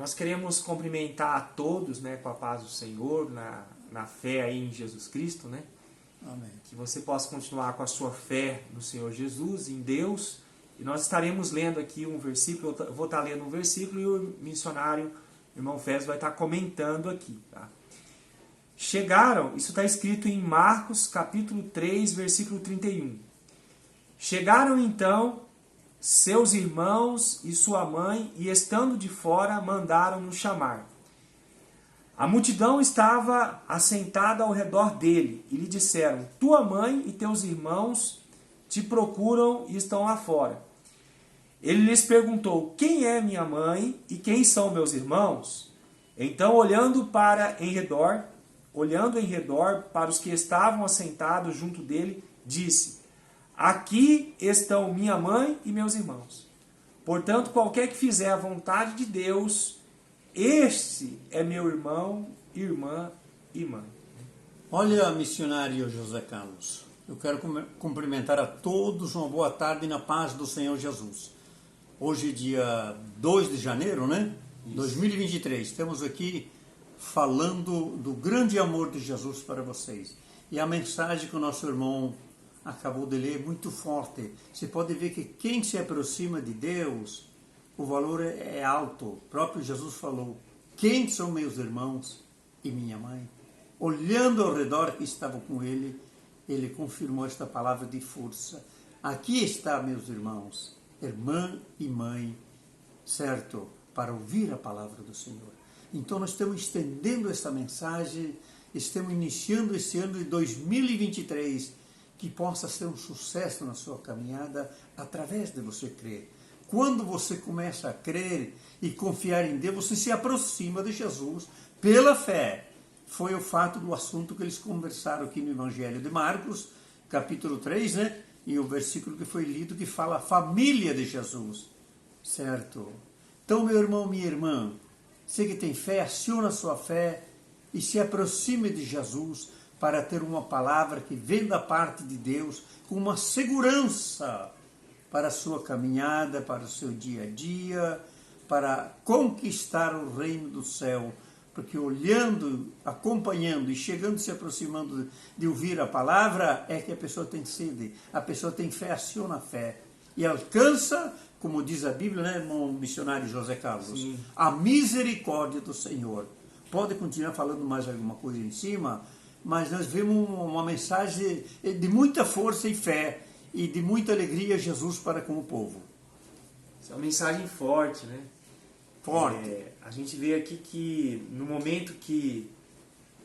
Nós queremos cumprimentar a todos, né, com a paz do Senhor, na fé aí em Jesus Cristo, né? Amém. Que você possa continuar com a sua fé no Senhor Jesus, em Deus. E nós estaremos lendo aqui um versículo, eu vou estar lendo um versículo e o missionário, o irmão Fés, vai estar comentando aqui, tá? Chegaram, isso está escrito em Marcos capítulo 3, versículo 31. Chegaram então seus irmãos e sua mãe, e estando de fora, mandaram-no chamar. A multidão estava assentada ao redor dele, e lhe disseram: tua mãe e teus irmãos te procuram e estão lá fora. Ele lhes perguntou: quem é minha mãe e quem são meus irmãos? Então, olhando em redor para os que estavam assentados junto dele, disse: aqui estão minha mãe e meus irmãos. Portanto, qualquer que fizer a vontade de Deus, este é meu irmão, irmã e mãe. Olha, missionário José Carlos, eu quero cumprimentar a todos uma boa tarde na paz do Senhor Jesus. Hoje, dia 2 de janeiro, né? Isso. 2023, estamos aqui falando do grande amor de Jesus para vocês. E a mensagem que o nosso irmão acabou de ler é muito forte. Você pode ver que quem se aproxima de Deus, o valor é alto. O próprio Jesus falou: quem são meus irmãos e minha mãe? Olhando ao redor que estavam com ele, ele confirmou esta palavra de força: aqui está, meus irmãos, irmã e mãe, certo? Para ouvir a palavra do Senhor. Então nós estamos estendendo essa mensagem, estamos iniciando esse ano de 2023, que possa ser um sucesso na sua caminhada através de você crer. Quando você começa a crer e confiar em Deus, você se aproxima de Jesus pela fé. Foi o fato do assunto que eles conversaram aqui no Evangelho de Marcos, capítulo 3, né? E o versículo que foi lido que fala a família de Jesus, certo? Então, meu irmão, minha irmã, você que tem fé, aciona a sua fé e se aproxime de Jesus para ter uma palavra que vem da parte de Deus com uma segurança para a sua caminhada, para o seu dia a dia, para conquistar o reino do céu. Porque olhando, acompanhando e chegando, se aproximando de ouvir a palavra, é que a pessoa tem sede, a pessoa tem fé, aciona a fé e alcança, como diz a Bíblia, né, irmão missionário José Carlos? Sim. A misericórdia do Senhor. Pode continuar falando mais alguma coisa em cima, mas nós vemos uma mensagem de muita força e fé e de muita alegria Jesus para com o povo. Isso é uma mensagem forte, né? Forte. A gente vê aqui que no momento que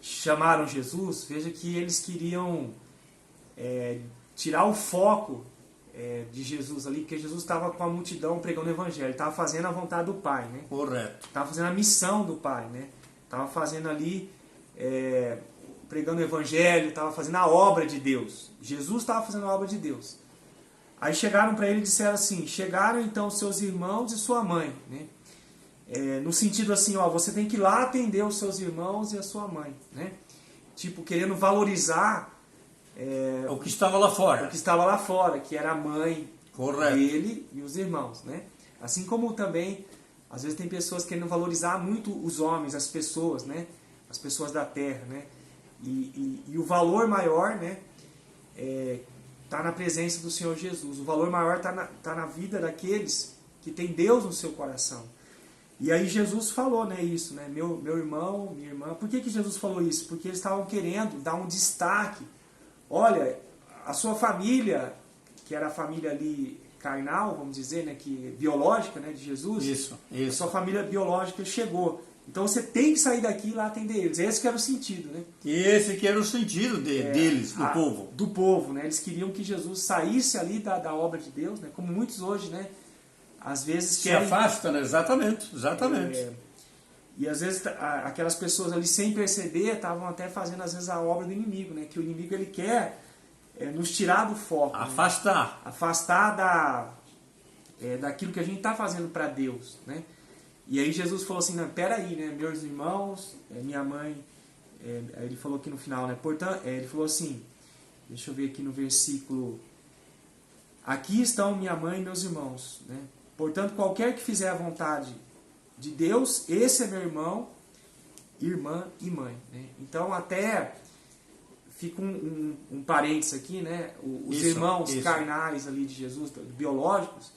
chamaram Jesus, veja que eles queriam tirar o foco de Jesus ali, porque Jesus estava com a multidão pregando o evangelho, estava fazendo a vontade do Pai, né? Correto. Estava fazendo a missão do Pai, né? Estava fazendo ali, pregando o evangelho, estava fazendo a obra de Deus. Jesus estava fazendo a obra de Deus. Aí chegaram para ele e disseram assim: chegaram então seus irmãos e sua mãe, né? No sentido assim, ó, você tem que ir lá atender os seus irmãos e a sua mãe, né? Tipo, querendo valorizar o que estava lá fora. O que estava lá fora, que era a mãe Correto. dele e os irmãos, né? Assim como também, às vezes tem pessoas querendo valorizar muito os homens, as pessoas, né? As pessoas da terra, né? E o valor maior, né? Tá na presença do Senhor Jesus. O valor maior tá na vida daqueles que tem Deus no seu coração. E aí Jesus falou, né, isso, né? Meu irmão, minha irmã. Por que Jesus falou isso? Porque eles estavam querendo dar um destaque. Olha, a sua família, que era a família ali carnal, vamos dizer, né, que biológica, né, de Jesus. Isso. A sua família biológica chegou. Então você tem que sair daqui e ir lá atender eles. Esse que era o sentido, né? Esse que era o sentido deles, do povo. Do povo, né? Eles queriam que Jesus saísse ali da obra de Deus, né? Como muitos hoje, né? Às vezes se afasta, né? Exatamente. E às vezes aquelas pessoas ali sem perceber estavam até fazendo às vezes a obra do inimigo, né? Que o inimigo ele quer nos tirar do foco, afastar, né? Afastar daquilo que a gente está fazendo para Deus, né? E aí Jesus falou assim: não, peraí, né? Meus irmãos, minha mãe, ele falou aqui no final, né? Portanto, ele falou assim, deixa eu ver aqui no versículo: aqui estão minha mãe e meus irmãos, né? Portanto, qualquer que fizer a vontade de Deus, esse é meu irmão, irmã e mãe. Né? Então até fica um parênteses aqui, né? Os irmãos carnais ali de Jesus, biológicos,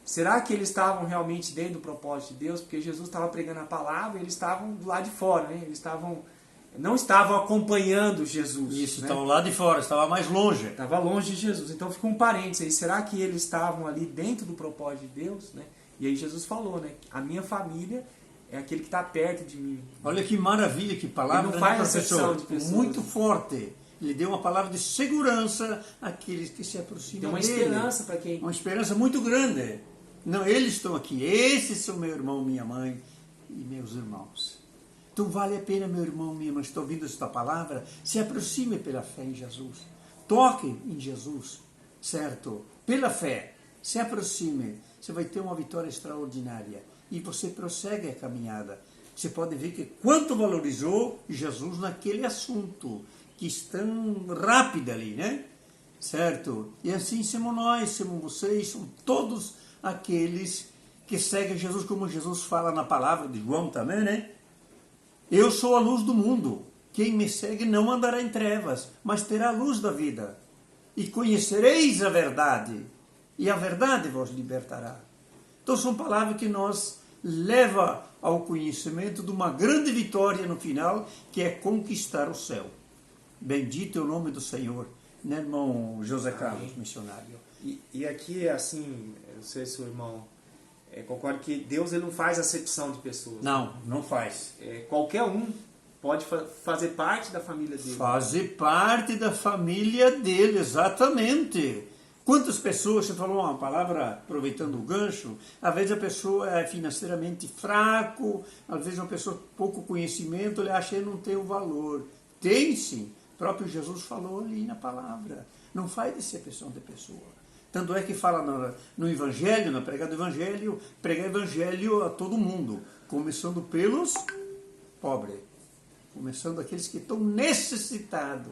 será que eles estavam realmente dentro do propósito de Deus? Porque Jesus estava pregando a palavra e eles estavam do lado de fora, né? Eles não estavam acompanhando Jesus. Isso, né? estavam lá de fora, estava mais longe. Estava longe de Jesus. Então fica um parênteses aí. Será que eles estavam ali dentro do propósito de Deus? Né? E aí Jesus falou, né? A minha família é aquele que está perto de mim. Olha que maravilha, que palavra, Ele não faz né, acepção professor? de pessoas. Muito forte. Ele deu uma palavra de segurança àqueles que se aproximam Tem uma dele. esperança para quem... Uma esperança muito grande. Não, eles estão aqui. Esses são meu irmão, minha mãe e meus irmãos. Então vale a pena, meu irmão, minha irmã, está ouvindo esta palavra? Se aproxime pela fé em Jesus. Toque em Jesus, certo? Pela fé, se aproxime. Você vai ter uma vitória extraordinária. E você prossegue a caminhada. Você pode ver que quanto valorizou Jesus naquele assunto, que estão rápido ali, né? Certo? E assim somos nós, somos vocês, somos todos aqueles que seguem Jesus, como Jesus fala na palavra de João também, né? Eu sou a luz do mundo. Quem me segue não andará em trevas, mas terá a luz da vida. E conhecereis a verdade, e a verdade vos libertará. Então são palavras que nos levam ao conhecimento de uma grande vitória no final, que é conquistar o céu. Bendito é o nome do Senhor, né, irmão José Carlos, missionário? E aqui, assim, não sei se o irmão concorda que Deus ele não faz acepção de pessoas. Não, não faz. Qualquer um pode fazer parte da família dele. Fazer parte da família dele, exatamente. Quantas pessoas, você falou uma palavra aproveitando o gancho, às vezes a pessoa é financeiramente fraco, às vezes uma pessoa com pouco conhecimento, ele acha que não tem o valor. Tem sim, o próprio Jesus falou ali na palavra. Não faz decepção de pessoa. Tanto é que fala no Evangelho, na pregar Evangelho a todo mundo, começando pelos pobres, começando aqueles que estão necessitados.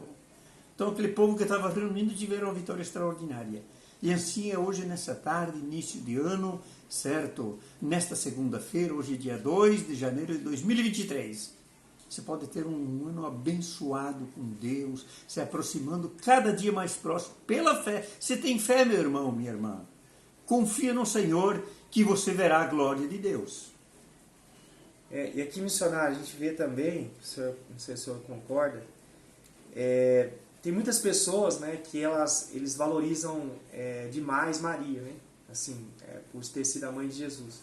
Então aquele povo que estava reunindo tiveram uma vitória extraordinária. E assim é hoje, nessa tarde, início de ano, certo? Nesta segunda-feira, hoje é dia 2 de janeiro de 2023. Você pode ter um ano abençoado com Deus, se aproximando cada dia mais próximo pela fé. Você tem fé, meu irmão, minha irmã? Confia no Senhor que você verá a glória de Deus. E aqui, missionário, a gente vê também, não sei se o senhor concorda, tem muitas pessoas, né, que eles valorizam demais Maria, né? Assim, por ter sido a mãe de Jesus.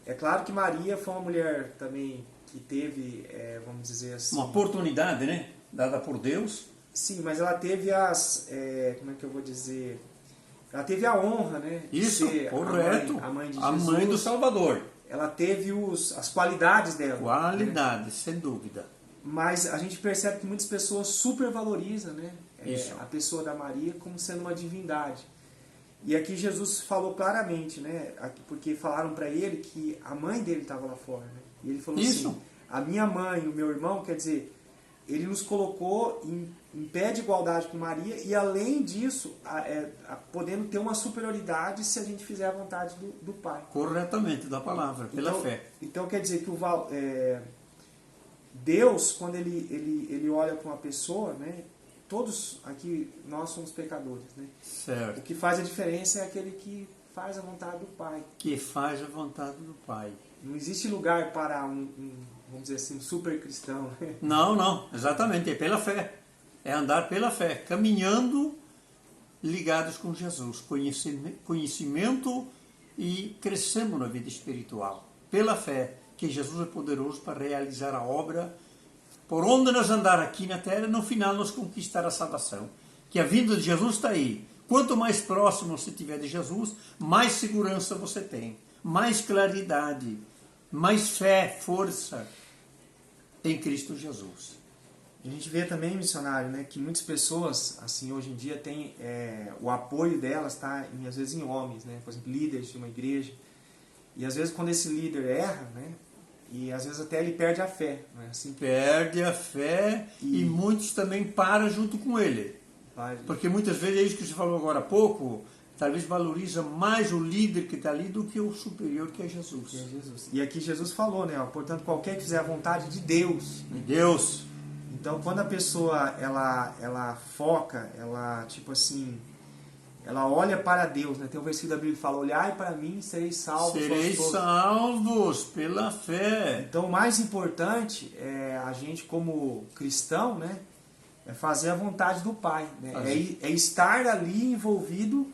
É claro que Maria foi uma mulher também que teve, vamos dizer assim... Uma oportunidade, né? Dada por Deus. Sim, mas ela teve como é que eu vou dizer? Ela teve a honra, né? Isso, de ser correto. A mãe de Jesus. A mãe do Salvador. Ela teve as qualidades dela. Qualidade, né? sem dúvida. Mas a gente percebe que muitas pessoas supervalorizam, né? Isso. A pessoa da Maria como sendo uma divindade. E aqui Jesus falou claramente, né? Porque falaram para ele que a mãe dele estava lá fora, né? E ele falou Isso. assim, a minha mãe, o meu irmão, quer dizer, ele nos colocou em pé de igualdade com Maria e além disso, podendo ter uma superioridade se a gente fizer a vontade do Pai. Corretamente, da palavra, pela fé. Então quer dizer que Deus, quando ele olha para uma pessoa, né? Todos aqui, nós somos pecadores, né? Certo. O que faz a diferença é aquele que faz a vontade do Pai. Que faz a vontade do Pai. Não existe lugar para vamos dizer assim, um super cristão. Não, exatamente, é pela fé. É andar pela fé, caminhando ligados com Jesus, conhecimento e crescendo na vida espiritual. Pela fé, que Jesus é poderoso para realizar a obra, por onde nós andar aqui na terra, no final nós conquistar a salvação. Que a vinda de Jesus está aí. Quanto mais próximo você estiver de Jesus, mais segurança você tem, mais claridade, mais fé, força em Cristo Jesus. A gente vê também, missionário, né, que muitas pessoas, assim, hoje em dia, tem o apoio delas está, às vezes, em homens, né, por exemplo, líderes de uma igreja. E, às vezes, quando esse líder erra, né, e, às vezes, até ele perde a fé. Né, assim, perde a fé e muitos também param junto com ele. Porque, muitas vezes, é isso que você falou agora há pouco, talvez valoriza mais o líder que está ali do que o superior, que é Jesus. E aqui Jesus falou, né? Portanto, qualquer que fizer a vontade de Deus. Deus. Então, quando a pessoa ela foca, ela tipo assim, ela olha para Deus, né? Tem um versículo da Bíblia que fala: olhai para mim, sereis salvos. Sereis salvos pela fé. Então, o mais importante é a gente, como cristão, né? É fazer a vontade do Pai, né? É estar ali envolvido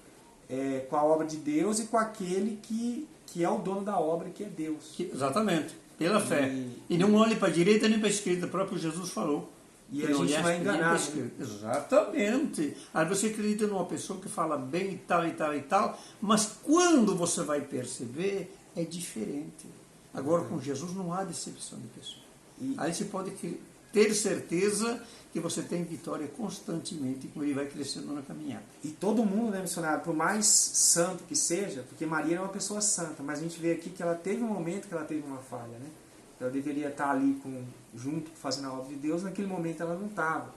com a obra de Deus e com aquele que é o dono da obra, que é Deus. Exatamente, pela fé. E não olhe para a direita nem para a esquerda, o próprio Jesus falou. E a gente vai enganar. Né? Exatamente. Aí você acredita numa pessoa que fala bem e tal, e tal, e tal, mas quando você vai perceber, é diferente. Agora, com Jesus não há decepção de pessoa. Aí você pode ter certeza que você tem vitória constantemente quando ele vai crescendo na caminhada. E todo mundo, né, missionário, por mais santo que seja, porque Maria é uma pessoa santa, mas a gente vê aqui que ela teve um momento que ela teve uma falha, né? Ela deveria estar ali junto, fazendo a obra de Deus, naquele momento ela não estava.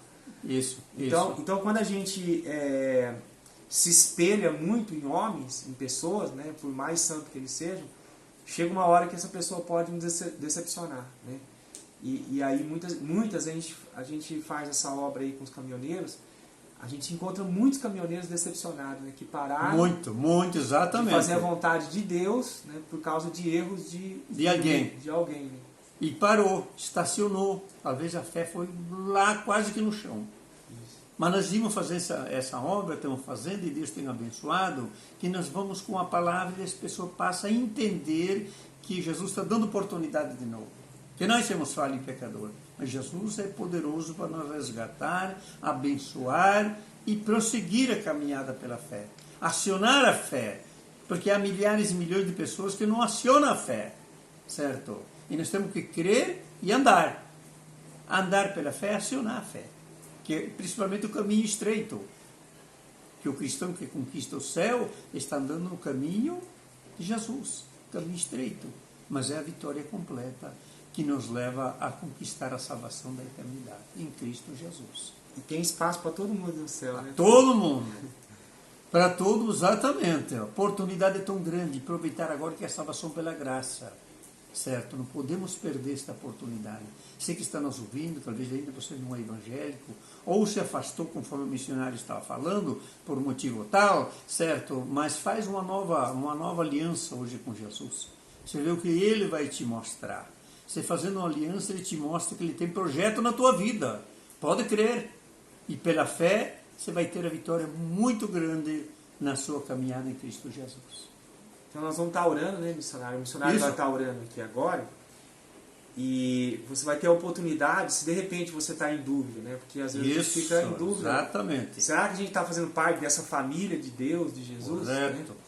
Então, quando a gente se espelha muito em homens, em pessoas, né, por mais santo que eles sejam, chega uma hora que essa pessoa pode nos decepcionar, né? E aí muitas a gente faz essa obra aí com os caminhoneiros, a gente encontra muitos caminhoneiros decepcionados, né, que pararam muito, exatamente, de fazer a vontade de Deus, né, por causa de erros de alguém, né? E parou, estacionou. Talvez a fé foi lá quase que no chão. Isso. Mas nós vimos fazer essa obra, estamos fazendo, e Deus tem abençoado, que nós vamos com a palavra e as pessoas passam a entender que Jesus está dando oportunidade de novo. Que nós somos falhos e pecadores, mas Jesus é poderoso para nos resgatar, abençoar e prosseguir a caminhada pela fé. Acionar a fé, porque há milhares e milhões de pessoas que não acionam a fé, certo? E nós temos que crer e andar. Andar pela fé é acionar a fé, que é principalmente o caminho estreito. Que o cristão que conquista o céu está andando no caminho de Jesus, caminho estreito, mas é a vitória completa que nos leva a conquistar a salvação da eternidade em Cristo Jesus. E tem espaço para todo mundo no céu, né? Todo mundo. Para todos, exatamente. A oportunidade é tão grande. Aproveitar agora que é a salvação pela graça. Certo? Não podemos perder esta oportunidade. Você que está nos ouvindo, talvez ainda você não é evangélico, ou se afastou, conforme o missionário estava falando, por motivo tal, certo? Mas faz uma nova aliança hoje com Jesus. Você vê o que Ele vai te mostrar. Você fazendo uma aliança, Ele te mostra que Ele tem projeto na tua vida. Pode crer. E pela fé, você vai ter a vitória muito grande na sua caminhada em Cristo Jesus. Então nós vamos estar orando, né, missionário? O missionário vai estar orando aqui agora. E você vai ter a oportunidade, se de repente você está em dúvida, né? Porque às vezes a gente fica em dúvida. Exatamente. Será que a gente está fazendo parte dessa família de Deus, de Jesus? Correto. Né?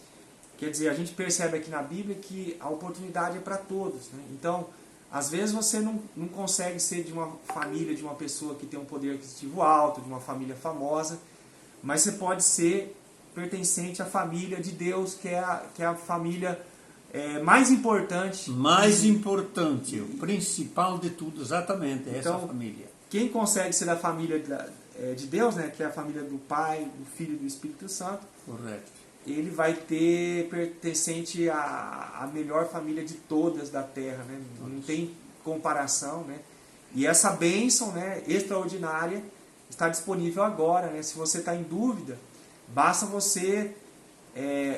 Quer dizer, a gente percebe aqui na Bíblia que a oportunidade é para todos, né? Então, às vezes você não consegue ser de uma família, de uma pessoa que tem um poder aquisitivo alto, de uma família famosa, mas você pode ser pertencente à família de Deus, que é a família mais importante. Mais importante, o principal de tudo, exatamente, é então, essa família. Quem consegue ser da família de Deus, né, que é a família do Pai, do Filho e do Espírito Santo, correto, ele vai ter pertencente à melhor família de todas da terra, né? Não tem comparação, né? E essa bênção, né, extraordinária está disponível agora, né? Se você está em dúvida, basta você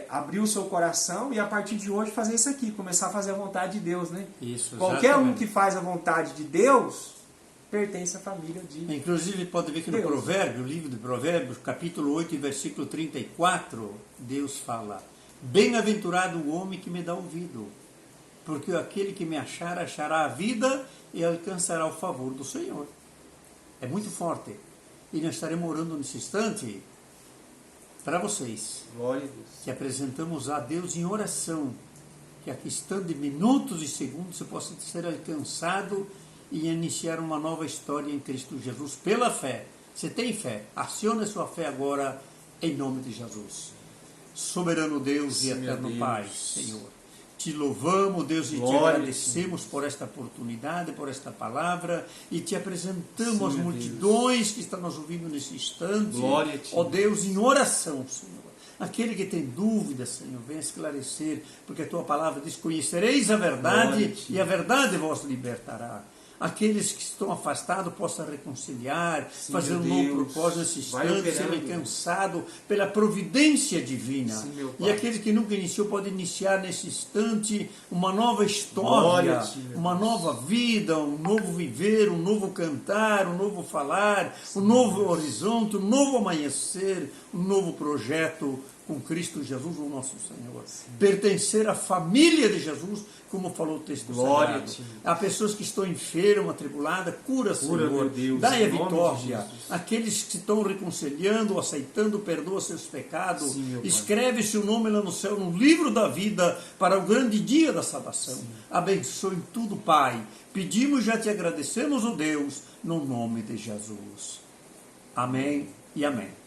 abrir o seu coração e a partir de hoje fazer isso aqui, começar a fazer a vontade de Deus, né? Isso, qualquer um que faz a vontade de Deus pertence à família de Deus. Inclusive pode ver que no Provérbio, o livro de Provérbios, capítulo 8, versículo 34, Deus fala: bem-aventurado o homem que me dá ouvido, porque aquele que me achar, achará a vida e alcançará o favor do Senhor. É muito forte. E nós estaremos orando nesse instante para vocês, glória a Deus, que apresentamos a Deus em oração, que a questão de minutos e segundos você possa ser alcançado e iniciar uma nova história em Cristo Jesus pela fé. Você tem fé? Acione a sua fé agora em nome de Jesus. Soberano Deus, sim, e eterno Pai, Senhor, te louvamos, Deus, e te agradecemos por esta oportunidade, por esta palavra, e te apresentamos as multidões que estão nos ouvindo nesse instante. Glória a ti. Ó Deus, em oração, Senhor. Aquele que tem dúvida, Senhor, venha esclarecer, porque a tua palavra diz: conhecereis a Glória a verdade ti. e a verdade vos libertará. Aqueles que estão afastados possam reconciliar, Sim, fazer um meu novo Deus. propósito nesse Vai instante, operando, serem Deus. cansados pela providência divina. Sim, meu E Pai. aquele que nunca iniciou pode iniciar nesse instante uma nova Glória história, a ti, meu uma Deus. nova vida, um novo viver, um novo cantar, um novo falar, um novo horizonte, um novo amanhecer, um novo projeto com Cristo Jesus, o nosso Senhor. Pertencer à família de Jesus, como falou o texto Glória sagrado. a ti. Há pessoas que estão enfermas, atribuladas, cura, Cura, Senhor. meu Deus, Dai a em nome de vitória. Jesus. Aqueles que estão reconciliando, aceitando, perdoa seus pecados. Sim, meu Pai. Escreve seu nome lá no céu, no livro da vida, para o grande dia da salvação. Abençoe tudo, Pai. Pedimos e já te agradecemos, ó Deus, no nome de Jesus. Amém e amém.